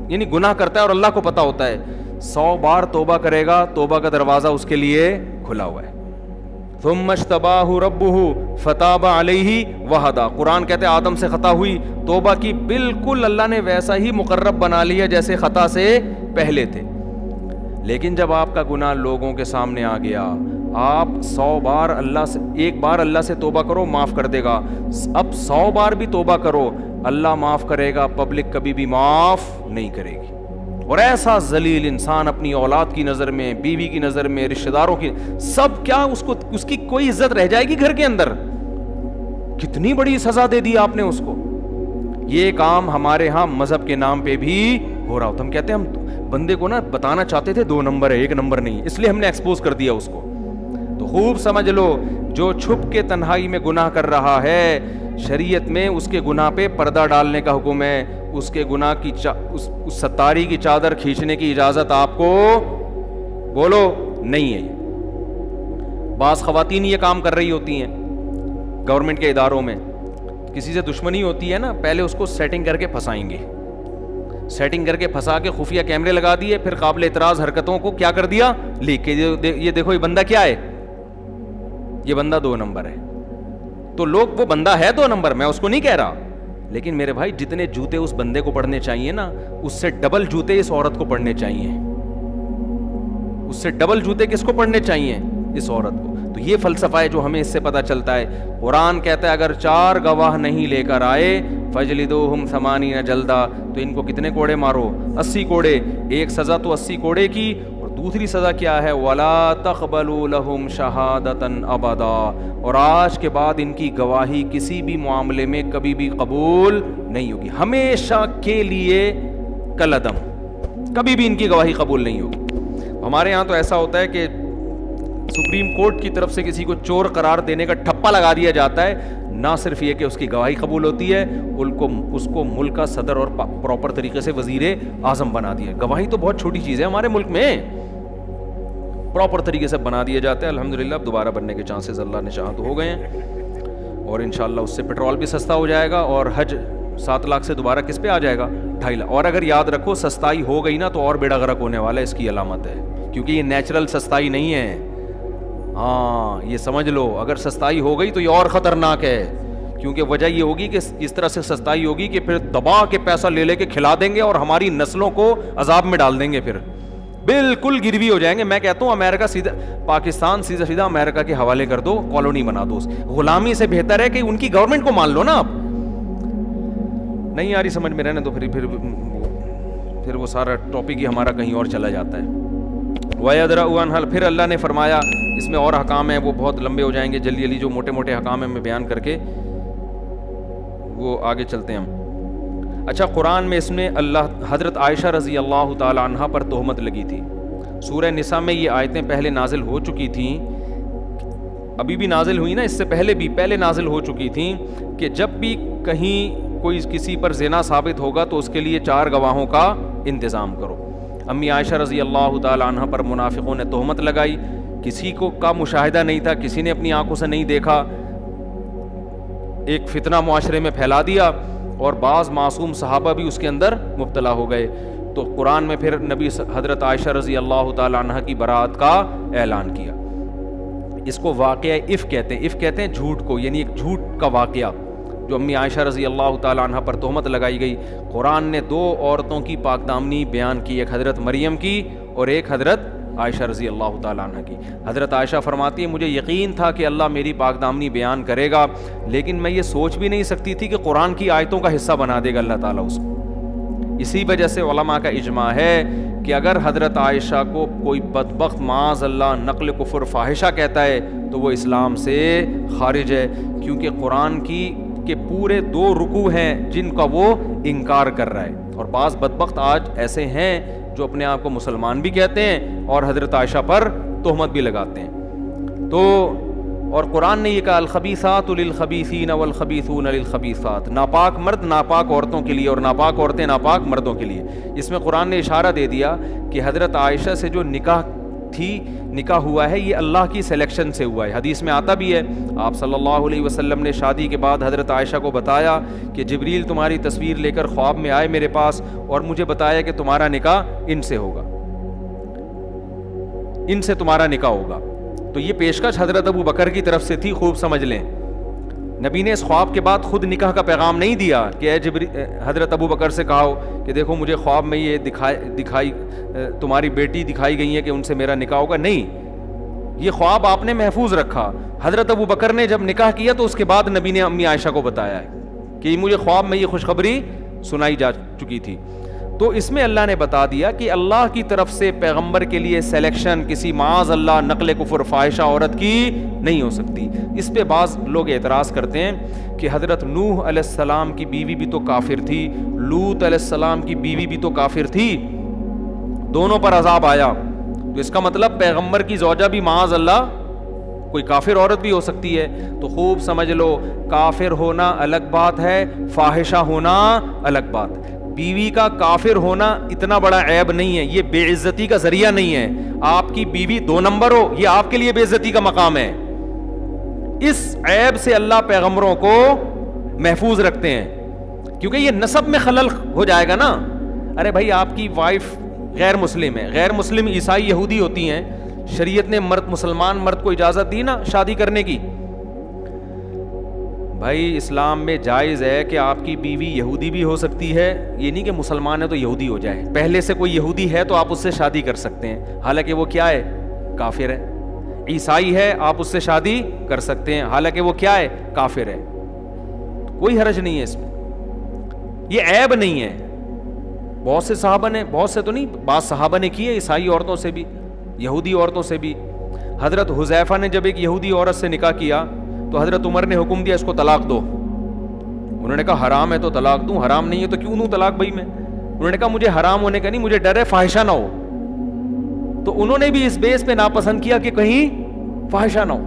یعنی گناہ کرتا ہے اور اللہ کو پتا ہوتا ہے, 100 بار توبہ کرے گا, توبہ کا دروازہ اس کے لیے کھلا ہوا ہے. ثم اجتباہ ربہ فتاب علیہ وہدا. قرآن کہتے ہیں آدم سے خطا ہوئی, توبہ کی, بالکل اللہ نے ویسا ہی مقرب بنا لیا جیسے خطا سے پہلے تھے. لیکن جب آپ کا گناہ لوگوں کے سامنے آ گیا, آپ 100 بار اللہ سے, ایک بار اللہ سے توبہ کرو معاف کر دے گا, اب 100 بار بھی توبہ کرو اللہ معاف کرے گا, پبلک کبھی بھی معاف نہیں کرے گی. اور ایسا ذلیل انسان اپنی اولاد کی نظر میں, بیوی کی نظر میں, رشتہ داروں کی, سب کیا اس کی کوئی عزت رہ جائے گی گھر کے اندر؟ کتنی بڑی سزا دے دی آپ نے اس کو. یہ کام ہمارے ہاں مذہب کے نام پہ بھی ہو رہا ہوتا. ہم کہتے ہیں ہم بندے کو نا بتانا چاہتے تھے 2 نمبر ہے 1 نمبر نہیں, اس لیے ہم نے ایکسپوز کر دیا اس کو. تو خوب سمجھ لو, جو چھپ کے تنہائی میں گناہ کر رہا ہے, شریعت میں اس کے گناہ پہ پردہ ڈالنے کا حکم ہے, اس کے گناہ کی اس ستاری کی چادر کھینچنے کی اجازت آپ کو بولو نہیں ہے. بعض خواتین یہ کام کر رہی ہوتی ہیں گورنمنٹ کے اداروں میں, کسی سے دشمنی ہوتی ہے نا, پہلے اس کو سیٹنگ کر کے پھنسائیں گے, سیٹنگ کر کے پھنسا کے خفیہ کیمرے لگا دیے, پھر قابل اعتراض حرکتوں کو کیا کر دیا, لیک کے یہ دیکھو یہ بندہ کیا ہے, یہ بندہ 2 نمبر ہے. تو لوگ, وہ بندہ ہے 2 نمبر, میں اس کو نہیں کہہ رہا, لیکن میرے بھائی جتنے جوتے اس بندے کو پڑنے چاہیے نا, اس سے ڈبل جوتے اس عورت کو پڑنے چاہیے, اس سے ڈبل جوتے کس کو پڑنے چاہیے, اس عورت کو. تو یہ فلسفہ ہے جو ہمیں اس سے پتہ چلتا ہے. قرآن کہتا ہے اگر 4 گواہ نہیں لے کر آئے فجلدوہم 80 جلدہ, تو ان کو کتنے کوڑے مارو, 80 کوڑے. ایک سزا تو 80 کوڑے کی, اور دوسری سزا کیا ہے, وَلَا تَقْبَلُوا لَهُمْ شَهَادَةً أَبَدًا, اور آج کے بعد ان کی گواہی کسی بھی معاملے میں کبھی بھی قبول نہیں ہوگی, ہمیشہ کے لیے کالعدم, کبھی بھی ان کی گواہی قبول نہیں ہوگی. ہمارے ہاں تو ایسا ہوتا ہے کہ سپریم کورٹ کی طرف سے کسی کو چور قرار دینے کا ٹھپا لگا دیا جاتا ہے, نہ صرف یہ کہ اس کی گواہی قبول ہوتی ہے, اس کو ملک کا صدر اور پراپر طریقے سے وزیر اعظم بنا دیا. گواہی تو بہت چھوٹی چیز ہے ہمارے ملک میں, پراپر طریقے سے بنا دیا جاتا ہے. الحمدللہ اب دوبارہ بننے کے چانسز اللہ نے چاہا تو ہو گئے ہیں, اور انشاءاللہ اس سے پیٹرول بھی سستا ہو جائے گا, اور حج 7 لاکھ سے دوبارہ کس پہ آ جائے گا, 2.5 لاکھ. اور اگر یاد رکھو سستائی ہو گئی نا تو اور بیڑا غرق ہونے والا ہے, اس کی علامت ہے, کیونکہ یہ نیچرل سستائی نہیں ہے. ہاں یہ سمجھ لو, اگر سستائی ہو گئی تو یہ اور خطرناک ہے, کیونکہ وجہ یہ ہوگی کہ اس طرح سے سستائی ہوگی کہ پھر دبا کے پیسہ لے کے کھلا دیں گے, اور ہماری نسلوں کو عذاب میں ڈال دیں گے, پھر بالکل گروی ہو جائیں گے. میں کہتا ہوں امریکہ سیدھا, پاکستان سیدھا امریکہ کے حوالے کر دو, کالونی بنا دو. غلامی سے بہتر ہے کہ ان کی گورنمنٹ کو مان لو نا. آپ نہیں آ رہی سمجھ میں, رہنے تو پھر وہ سارا ٹاپک ہی ہمارا کہیں اور چلا جاتا ہے. وَيَدْرَأُ عَنْهَا, پھر اللہ نے فرمایا, اس میں اور حکام ہیں, وہ بہت لمبے ہو جائیں گے, جلدی جلدی جو موٹے موٹے حکام ہیں میں بیان کر کے وہ آگے چلتے ہیں ہم. اچھا, قرآن میں اس میں حضرت عائشہ رضی اللہ تعالی عنہا پر تہمت لگی تھی. سورہ نساء میں یہ آیتیں پہلے نازل ہو چکی تھیں, ابھی بھی نازل ہوئی نا, اس سے پہلے نازل ہو چکی تھیں کہ جب بھی کہیں کوئی کسی پر زنا ثابت ہوگا تو اس کے لیے 4 گواہوں کا انتظام کرو. امی عائشہ رضی اللہ تعالی عنہ پر منافقوں نے تہمت لگائی, کسی کو کا مشاہدہ نہیں تھا, کسی نے اپنی آنکھوں سے نہیں دیکھا, ایک فتنہ معاشرے میں پھیلا دیا, اور بعض معصوم صحابہ بھی اس کے اندر مبتلا ہو گئے. تو قرآن میں پھر نبی حضرت عائشہ رضی اللہ تعالی عنہ کی برات کا اعلان کیا. اس کو واقعہ اف کہتے ہیں. اف کہتے ہیں جھوٹ کو, یعنی ایک جھوٹ کا واقعہ جو امی عائشہ رضی اللہ تعالی عنہ پر تہمت لگائی گئی. قرآن نے 2 عورتوں کی پاک دامنی بیان کی, ایک حضرت مریم کی اور ایک حضرت عائشہ رضی اللہ تعالی عنہ کی. حضرت عائشہ فرماتی ہے مجھے یقین تھا کہ اللہ میری پاک دامنی بیان کرے گا, لیکن میں یہ سوچ بھی نہیں سکتی تھی کہ قرآن کی آیتوں کا حصہ بنا دے گا اللہ تعالیٰ اس کو. اسی وجہ سے علماء کا اجماع ہے کہ اگر حضرت عائشہ کو کوئی بدبخت معاذ اللہ نقل کفر فاحشہ کہتا ہے تو وہ اسلام سے خارج ہے, کیونکہ قرآن کی کہ پورے 2 رکوع ہیں جن کا وہ انکار کر رہا ہے. اور بعض بدبخت آج ایسے ہیں جو اپنے آپ کو مسلمان بھی کہتے ہیں اور حضرت عائشہ پر تہمت بھی لگاتے ہیں. تو اور قرآن نے یہ کہا الخبیثات للخبیثین والخبیثون للخبیثات, ناپاک مرد ناپاک عورتوں کے لیے اور ناپاک عورتیں ناپاک مردوں کے لیے. اس میں قرآن نے اشارہ دے دیا کہ حضرت عائشہ سے جو نکاح ہوا ہے یہ اللہ کی سلیکشن سے ہوا ہے. حدیث میں آتا بھی ہے, آپ صلی اللہ علیہ وسلم نے شادی کے بعد حضرت عائشہ کو بتایا کہ جبریل تمہاری تصویر لے کر خواب میں آئے میرے پاس اور مجھے بتایا کہ تمہارا نکاح ان سے ہوگا, ان سے تمہارا نکاح ہوگا. تو یہ پیشکش حضرت ابو بکر کی طرف سے تھی، خوب سمجھ لیں. نبی نے اس خواب کے بعد خود نکاح کا پیغام نہیں دیا کہ اے حضرت ابو بکر سے کہو کہ دیکھو مجھے خواب میں یہ دکھائی تمہاری بیٹی دکھائی گئی ہے کہ ان سے میرا نکاح ہوگا. نہیں، یہ خواب آپ نے محفوظ رکھا. حضرت ابو بکر نے جب نکاح کیا تو اس کے بعد نبی نے امی عائشہ کو بتایا ہے کہ مجھے خواب میں یہ خوشخبری سنائی جا چکی تھی. تو اس میں اللہ نے بتا دیا کہ اللہ کی طرف سے پیغمبر کے لیے سلیکشن کسی معاذ اللہ نقل کفر فاحشہ عورت کی نہیں ہو سکتی. اس پہ بعض لوگ اعتراض کرتے ہیں کہ حضرت نوح علیہ السلام کی بیوی بھی تو کافر تھی، لوط علیہ السلام کی بیوی بھی تو کافر تھی، دونوں پر عذاب آیا، تو اس کا مطلب پیغمبر کی زوجہ بھی معاذ اللہ کوئی کافر عورت بھی ہو سکتی ہے. تو خوب سمجھ لو، کافر ہونا الگ بات ہے، فاحشہ ہونا الگ بات. بیوی کا کافر ہونا اتنا بڑا عیب نہیں ہے، یہ بے عزتی کا ذریعہ نہیں ہے. آپ کی بیوی 2 نمبر ہو، یہ آپ کے لیے بے عزتی کا مقام ہے. اس عیب سے اللہ پیغمبروں کو محفوظ رکھتے ہیں کیونکہ یہ نسب میں خلل ہو جائے گا نا. ارے بھائی آپ کی وائف غیر مسلم ہے، غیر مسلم عیسائی یہودی ہوتی ہیں، شریعت نے مسلمان مرد کو اجازت دی نا شادی کرنے کی. بھائی اسلام میں جائز ہے کہ آپ کی بیوی یہودی بھی ہو سکتی ہے، یہ نہیں کہ مسلمان ہے تو یہودی ہو جائے. پہلے سے کوئی یہودی ہے تو آپ اس سے شادی کر سکتے ہیں، حالانکہ وہ کیا ہے؟ کافر ہے. عیسائی ہے، آپ اس سے شادی کر سکتے ہیں، حالانکہ وہ کیا ہے؟ کافر ہے. کوئی حرج نہیں ہے اس میں، یہ عیب نہیں ہے. بہت سے صحابہ نے، بہت سے تو نہیں، بعض صحابہ نے کیے عیسائی عورتوں سے بھی، یہودی عورتوں سے بھی. حضرت حذیفہ نے جب ایک یہودی عورت سے نکاح کیا تو حضرت عمر نے حکم دیا اس کو طلاق دو. انہوں نے کہا حرام ہے تو طلاق دوں، حرام نہیں ہے تو کیوں دوں طلاق بھائی میں. انہوں نے کہا مجھے حرام ہونے کا نہیں، مجھے ڈر ہے فاحشہ نہ ہو. تو انہوں نے بھی اس بیس پہ ناپسند کیا کہ کہیں فاحشہ نہ ہو.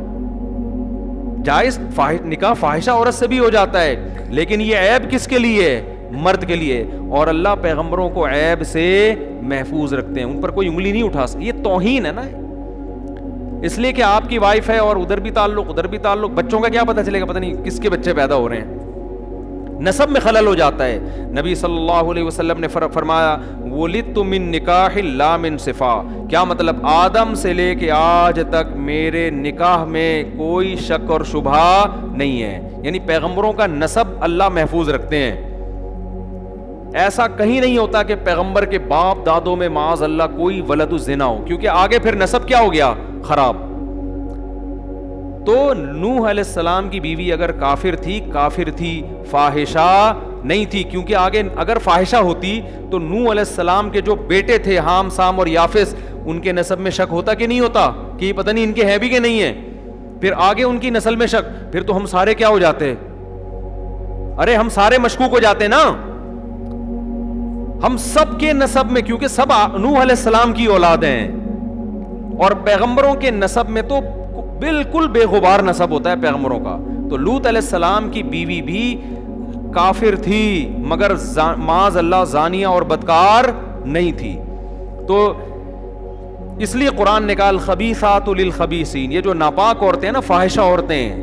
جائز نکاح فاحشہ عورت سے بھی ہو جاتا ہے، لیکن یہ عیب کس کے لیے؟ مرد کے لیے. اور اللہ پیغمبروں کو عیب سے محفوظ رکھتے ہیں، ان پر کوئی انگلی نہیں اٹھا سکتے. یہ توہین ہے نا، اس لیے کہ آپ کی وائف ہے اور ادھر بھی تعلق ادھر بھی تعلق، بچوں کا کیا پتہ چلے گا، پتہ نہیں کس کے بچے پیدا ہو رہے ہیں. نسب میں خلل ہو جاتا ہے. نبی صلی اللہ علیہ وسلم نے فرمایا ولدت من نکاح لا من صفا. کیا مطلب؟ آدم سے لے کے آج تک میرے نکاح میں کوئی شک اور شبہ نہیں ہے. یعنی پیغمبروں کا نسب اللہ محفوظ رکھتے ہیں. ایسا کہیں نہیں ہوتا کہ پیغمبر کے باپ دادوں میں معاذ اللہ کوئی ولد الزنا ہو، کیونکہ آگے پھر نسب کیا ہو گیا؟ خراب. تو نوح علیہ السلام کی بیوی اگر کافر تھی، فاحشہ نہیں تھی، کیونکہ آگے اگر فاحشہ ہوتی تو نوح علیہ السلام کے جو بیٹے تھے حام، سام اور یافس، ان کے نسب میں شک ہوتا کہ نہیں ہوتا کہ پتہ نہیں ان کے ہیں بھی کہ نہیں ہیں. پھر آگے ان کی نسل میں شک، پھر تو ہم سارے کیا ہو جاتے؟ ارے ہم سارے مشکوک ہو جاتے نا. ہم سب کے نسب میں، کیونکہ سب نوح علیہ السلام کی اولاد ہیں، اور پیغمبروں کے نسب میں تو بالکل بے غبار نسب ہوتا ہے پیغمبروں کا. تو لوط علیہ السلام کی بیوی بھی کافر تھی مگر معاذ اللہ زانیہ اور بدکار نہیں تھی. تو اس لیے قرآن نے کہا الخبیثات للخبیثین. یہ جو ناپاک عورتیں ہیں نا، فاحشہ عورتیں ہیں،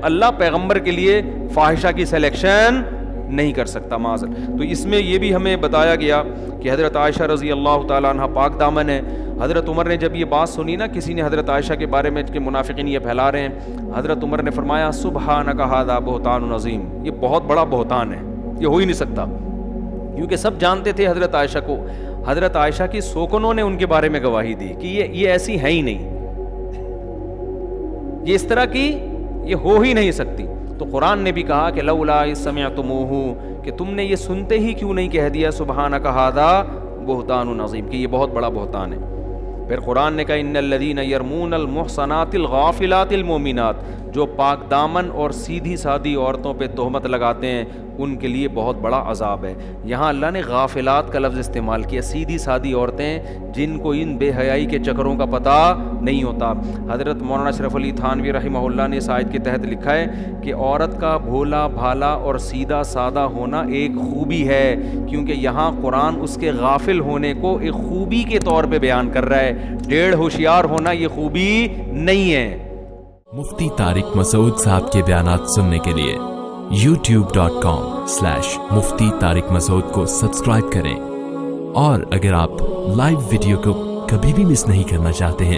اللہ پیغمبر کے لیے فاحشہ کی سلیکشن نہیں کر سکتا معاذ. تو اس میں یہ بھی ہمیں بتایا گیا کہ حضرت عائشہ رضی اللہ تعالیٰ عنہ پاک دامن ہے. حضرت عمر نے جب یہ بات سنی نا، کسی نے حضرت عائشہ کے بارے میں کہ منافقین یہ پھیلا رہے ہیں، حضرت عمر نے فرمایا سبحانک ھذا بہتان عظیم. یہ بہت بڑا بہتان ہے، یہ ہو ہی نہیں سکتا. کیونکہ سب جانتے تھے حضرت عائشہ کو. حضرت عائشہ کی سوکنوں نے ان کے بارے میں گواہی دی کہ یہ ایسی ہے ہی نہیں، یہ اس طرح کی یہ ہو ہی نہیں سکتی. تو قرآن نے بھی کہا کہ لولا اذ سمعتموہ، کہ تم نے یہ سنتے ہی کیوں نہیں کہہ دیا سبحانک ھذا بہتان عظیم، کہ یہ بہت بڑا بہتان ہے. پھر قرآن نے کہا ان الذین یرمون المحصنات الغافلات المؤمنات، جو پاک دامن اور سیدھی سادھی عورتوں پہ تہمت لگاتے ہیں ان کے لیے بہت بڑا عذاب ہے. یہاں اللہ نے غافلات کا لفظ استعمال کیا، سیدھی سادھی عورتیں جن کو ان بے حیائی کے چکروں کا پتہ نہیں ہوتا. حضرت مولانا اشرف علی تھانوی رحمہ اللہ نے اس آیت کے تحت لکھا ہے کہ عورت کا بھولا بھالا اور سیدھا سادہ ہونا ایک خوبی ہے، کیونکہ یہاں قرآن اس کے غافل ہونے کو ایک خوبی کے طور پہ بیان کر رہا ہے. ڈیڑھ ہوشیار ہونا یہ خوبی نہیں ہے. مفتی طارق مسعود صاحب کے بیانات سننے کے لیے youtube.com/مفتی طارق مسعود کو سبسکرائب کریں، اور اگر آپ لائیو ویڈیو کو کبھی بھی مس نہیں کرنا چاہتے ہیں